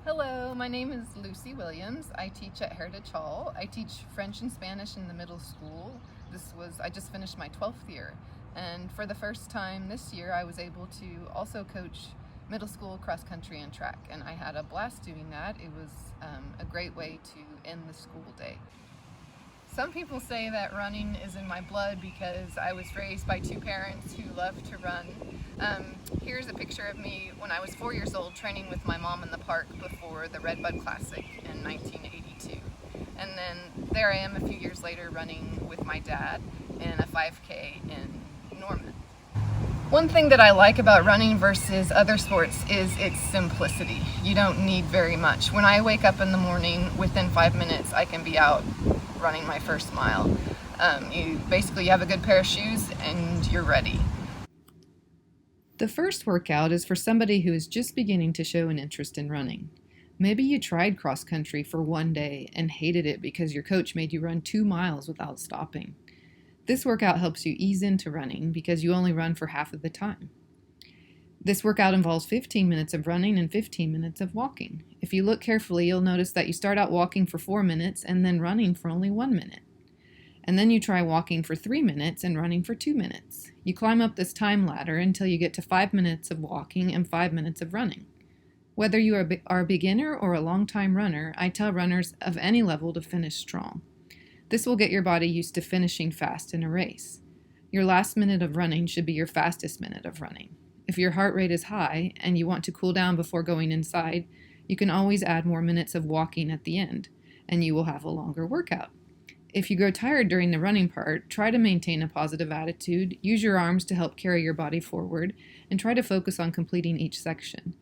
Hello, my name is Lucy Williams. I teach at Heritage Hall. I teach French and Spanish in the middle school. I just finished my 12th year. And for the first time this year, I was able to also coach middle school cross country and track. And I had a blast doing that. It was a great way to end the school day. Some people say that running is in my blood because I was raised by two parents who love to run. Here's a picture of me when I was 4 years old training with my mom in the park before the Redbud Classic in 1982. And then there I am a few years later running with my dad in a 5K in Norman. One thing that I like about running versus other sports is its simplicity. You don't need very much. When I wake up in the morning, within 5 minutes I can be out running my first mile. You have a good pair of shoes and you're ready. The first workout is for somebody who is just beginning to show an interest in running. Maybe you tried cross country for one day and hated it because your coach made you run 2 miles without stopping. This workout helps you ease into running because you only run for half of the time. This workout involves 15 minutes of running and 15 minutes of walking. If you look carefully, you'll notice that you start out walking for 4 minutes and then running for only 1 minute. And then you try walking for 3 minutes and running for 2 minutes. You climb up this time ladder until you get to 5 minutes of walking and 5 minutes of running. Whether you are a beginner or a long-time runner, I tell runners of any level to finish strong. This will get your body used to finishing fast in a race. Your last minute of running should be your fastest minute of running. If your heart rate is high and you want to cool down before going inside, you can always add more minutes of walking at the end, and you will have a longer workout. If you grow tired during the running part, try to maintain a positive attitude, use your arms to help carry your body forward, and try to focus on completing each section.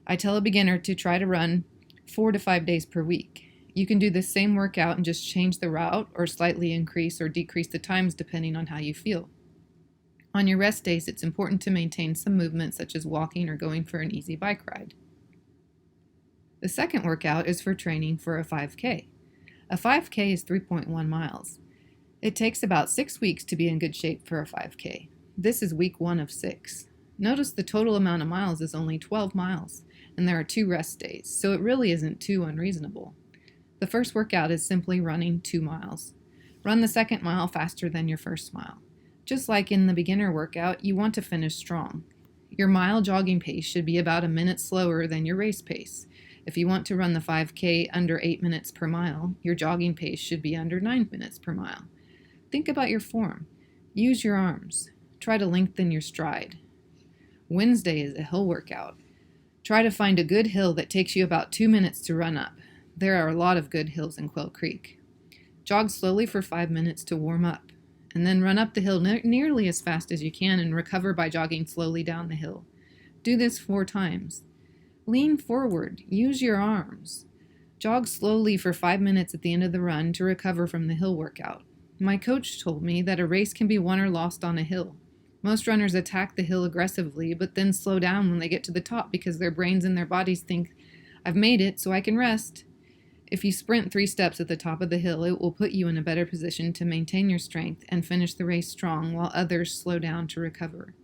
I tell a beginner to try to run 4 to 5 days per week. You can do this same workout and just change the route or slightly increase or decrease the times depending on how you feel. On your rest days, it's important to maintain some movement such as walking or going for an easy bike ride. The second workout is for training for a 5K. A 5K is 3.1 miles. It takes about 6 weeks to be in good shape for a 5K. This is week 1 of 6. Notice the total amount of miles is only 12 miles, and there are 2 rest days, so it really isn't too unreasonable. The first workout is simply running 2 miles. Run the second mile faster than your first mile. Just like in the beginner workout, you want to finish strong. Your mile jogging pace should be about a minute slower than your race pace. If you want to run the 5K under 8 minutes per mile, your jogging pace should be under 9 minutes per mile. Think about your form. Use your arms. Try to lengthen your stride. Wednesday is a hill workout. Try to find a good hill that takes you about 2 minutes to run up. There are a lot of good hills in Quail Creek. Jog slowly for 5 minutes to warm up, and then run up the hill nearly as fast as you can and recover by jogging slowly down the hill. Do this 4 times. Lean forward. Use your arms. Jog slowly for 5 minutes at the end of the run to recover from the hill workout. My coach told me that a race can be won or lost on a hill. Most runners attack the hill aggressively, but then slow down when they get to the top because their brains and their bodies think, "I've made it, so I can rest." If you sprint 3 steps at the top of the hill, it will put you in a better position to maintain your strength and finish the race strong while others slow down to recover.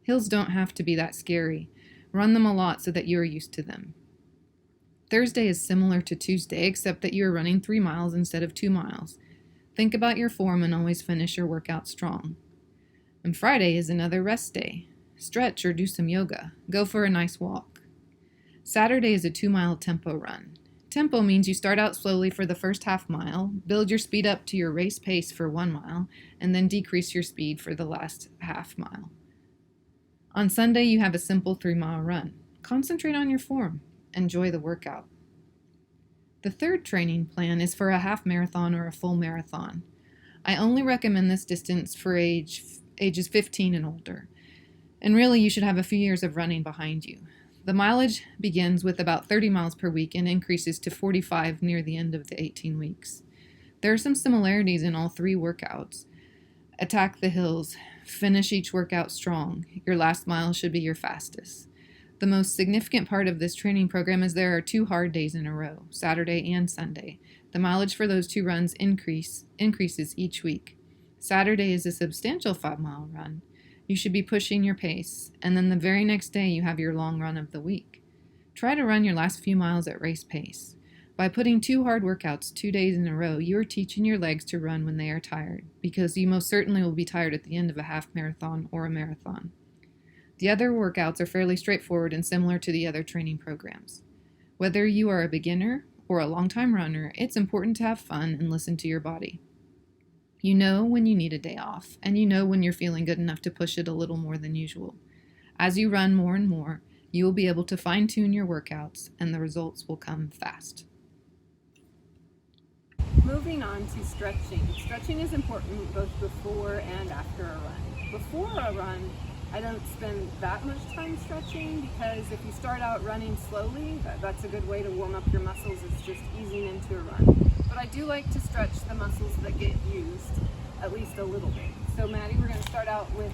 Hills don't have to be that scary. Run them a lot so that you are used to them. Thursday is similar to Tuesday, except that you are running 3 miles instead of 2 miles. Think about your form and always finish your workout strong. And Friday is another rest day. Stretch or do some yoga. Go for a nice walk. Saturday is a 2-mile tempo run. Tempo means you start out slowly for the first half mile, build your speed up to your race pace for 1 mile, and then decrease your speed for the last half mile. On Sunday, you have a simple 3-mile run. Concentrate on your form. Enjoy the workout. The third training plan is for a half marathon or a full marathon. I only recommend this distance for ages 15 and older. And really, you should have a few years of running behind you. The mileage begins with about 30 miles per week and increases to 45 near the end of the 18 weeks. There are some similarities in all 3 workouts. Attack the hills. Finish each workout strong. Your last mile should be your fastest. The most significant part of this training program is there are 2 hard days in a row, Saturday and Sunday. The mileage for those 2 runs increases each week. Saturday is a substantial 5-mile run. You should be pushing your pace, and then the very next day you have your long run of the week. Try to run your last few miles at race pace. By putting 2 hard workouts 2 days in a row, you are teaching your legs to run when they are tired, because you most certainly will be tired at the end of a half marathon or a marathon. The other workouts are fairly straightforward and similar to the other training programs. Whether you are a beginner or a long-time runner, it's important to have fun and listen to your body. You know when you need a day off, and you know when you're feeling good enough to push it a little more than usual. As you run more and more, you will be able to fine-tune your workouts, and the results will come fast. Moving on to stretching. Stretching is important both before and after a run. Before a run, I don't spend that much time stretching because if you start out running slowly, that's a good way to warm up your muscles. It's just easing into a run. But I do like to stretch the muscles that get used at least a little bit. So Maddie, we're going to start out with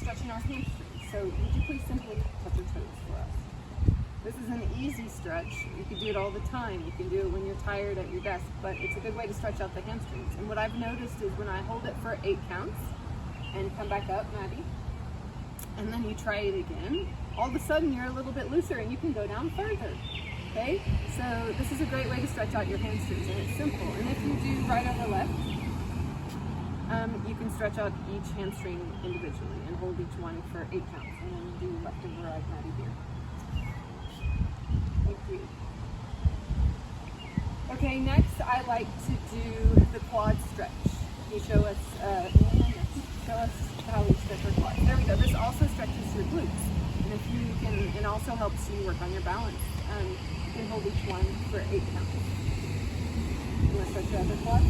stretching our hamstrings. So would you please simply touch your toes for us? This is an easy stretch. You can do it all the time. You can do it when you're tired at your desk, but it's a good way to stretch out the hamstrings. And what I've noticed is when I hold it for 8 counts and come back up, Maddie, and then you try it again, all of a sudden you're a little bit looser and you can go down further. Okay? So this is a great way to stretch out your hamstrings, and it's simple. And if you do right over left, you can stretch out each hamstring individually and hold each one for 8 counts. And then do left over right, Maddie, here. Okay, next I like to do the quad stretch. Can you show us how we stretch our quads? There we go. This also stretches your glutes, and if you can, it also helps you work on your balance. You can hold each one for 8 counts. You want to stretch your other quad?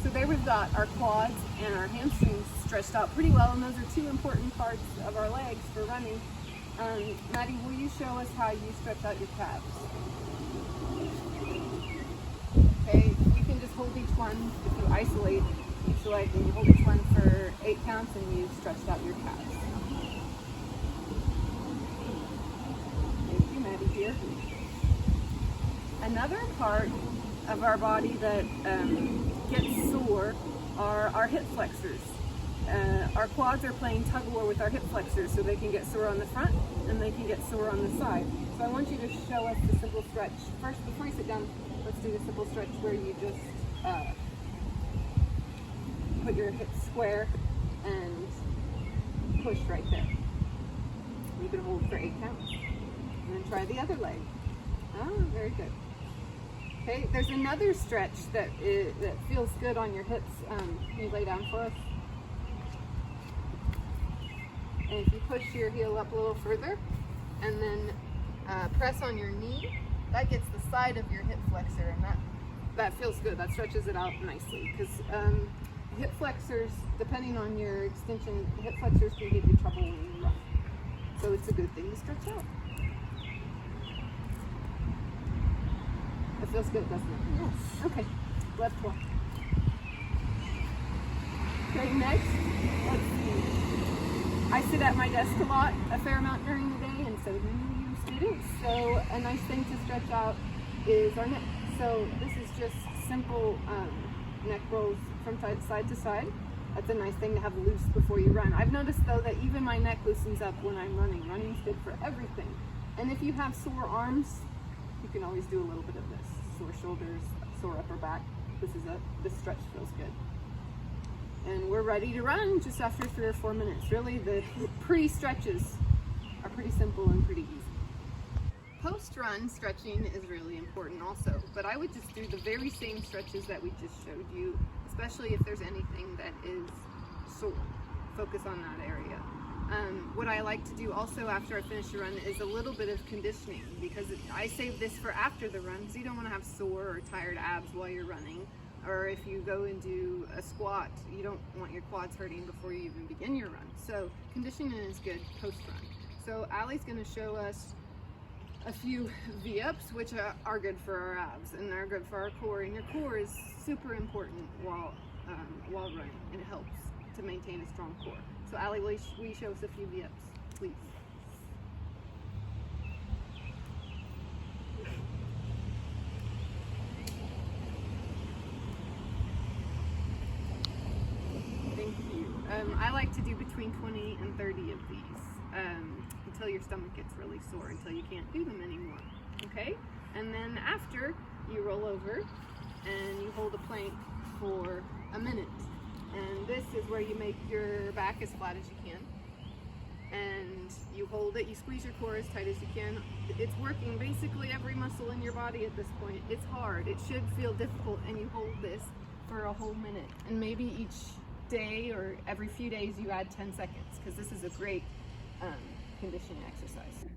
So there we've got our quads and our hamstrings stretched out pretty well, and those are 2 important parts of our legs for running. Maddie, will you show us how you stretch out your calves? Okay, you can just hold each one. If you isolate each leg, and you hold each one for 8 counts, and you've stretched out your calves. Thank you, Maddie, here. Another part of our body that gets sore are our hip flexors. Our quads are playing tug of war with our hip flexors, so they can get sore on the front and they can get sore on the side. So I want you to show us the simple stretch. First, before you sit down, let's do the simple stretch where you just put your hips square and push right there. You can hold for 8 counts. And then try the other leg. Oh, very good. Okay, there's another stretch that feels good on your hips. Can you lay down for us? And if you push your heel up a little further and then press on your knee, that gets the side of your hip flexor, and that feels good. That stretches it out nicely, because hip flexors, depending on your extension, hip flexors can give you trouble when you run. So it's a good thing to stretch out. It feels good, doesn't it? Yes. Okay, left one. Okay, next, let's see. I sit at my desk a fair amount during the day, and so do you students. So a nice thing to stretch out is our neck. So this is just simple neck rolls from side to side. That's a nice thing to have loose before you run. I've noticed though that even my neck loosens up when I'm running. Running is good for everything. And if you have sore arms, you can always do a little bit of this. Sore shoulders, sore upper back. This stretch feels good. And we're ready to run just after 3 or 4 minutes. Really, the pre-stretches are pretty simple and pretty easy. Post-run stretching is really important also, but I would just do the very same stretches that we just showed you, especially if there's anything that is sore. Focus on that area. What I like to do also after I finish a run is a little bit of conditioning, because I save this for after the run, because you don't want to have sore or tired abs while you're running. Or if you go and do a squat, you don't want your quads hurting before you even begin your run. So conditioning is good post-run. So Allie's going to show us a few V-ups, which are good for our abs and are good for our core. And your core is super important while running, and it helps to maintain a strong core. So Allie, will you show us a few V-ups, please? I like to do between 20 and 30 of these. until your stomach gets really sore, until you can't do them anymore. Okay? And then after, you roll over and you hold a plank for a minute. And this is where you make your back as flat as you can. And you hold it, you squeeze your core as tight as you can. It's working basically every muscle in your body at this point. It's hard, it should feel difficult, and you hold this for a whole minute. And maybe each day or every few days you add 10 seconds, because this is a great conditioning exercise.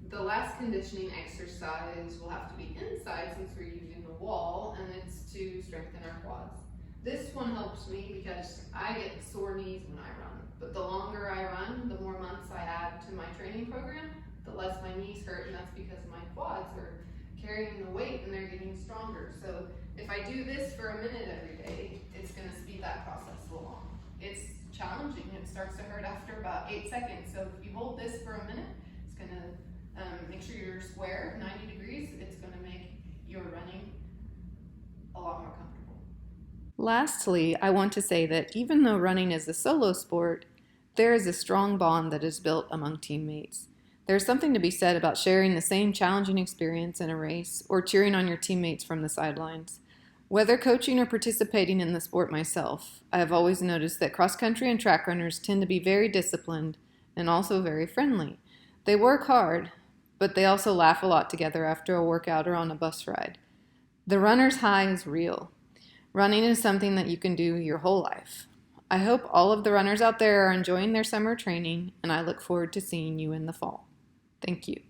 The last conditioning exercise will have to be inside since we're using the wall, and it's to strengthen our quads. This one helps me because I get sore knees when I run, but the longer I run, the more months I add to my training program, the less my knees hurt, and that's because my quads are carrying the weight and they're getting stronger. So if I do this for a minute every day, it's going to speed that process along. It's challenging. It starts to hurt after about 8 seconds. So if you hold this for a minute, it's going to make sure you're square, 90 degrees. It's going to make your running a lot more comfortable. Lastly, I want to say that even though running is a solo sport, there is a strong bond that is built among teammates. There's something to be said about sharing the same challenging experience in a race or cheering on your teammates from the sidelines. Whether coaching or participating in the sport myself, I have always noticed that cross-country and track runners tend to be very disciplined and also very friendly. They work hard, but they also laugh a lot together after a workout or on a bus ride. The runner's high is real. Running is something that you can do your whole life. I hope all of the runners out there are enjoying their summer training, and I look forward to seeing you in the fall. Thank you.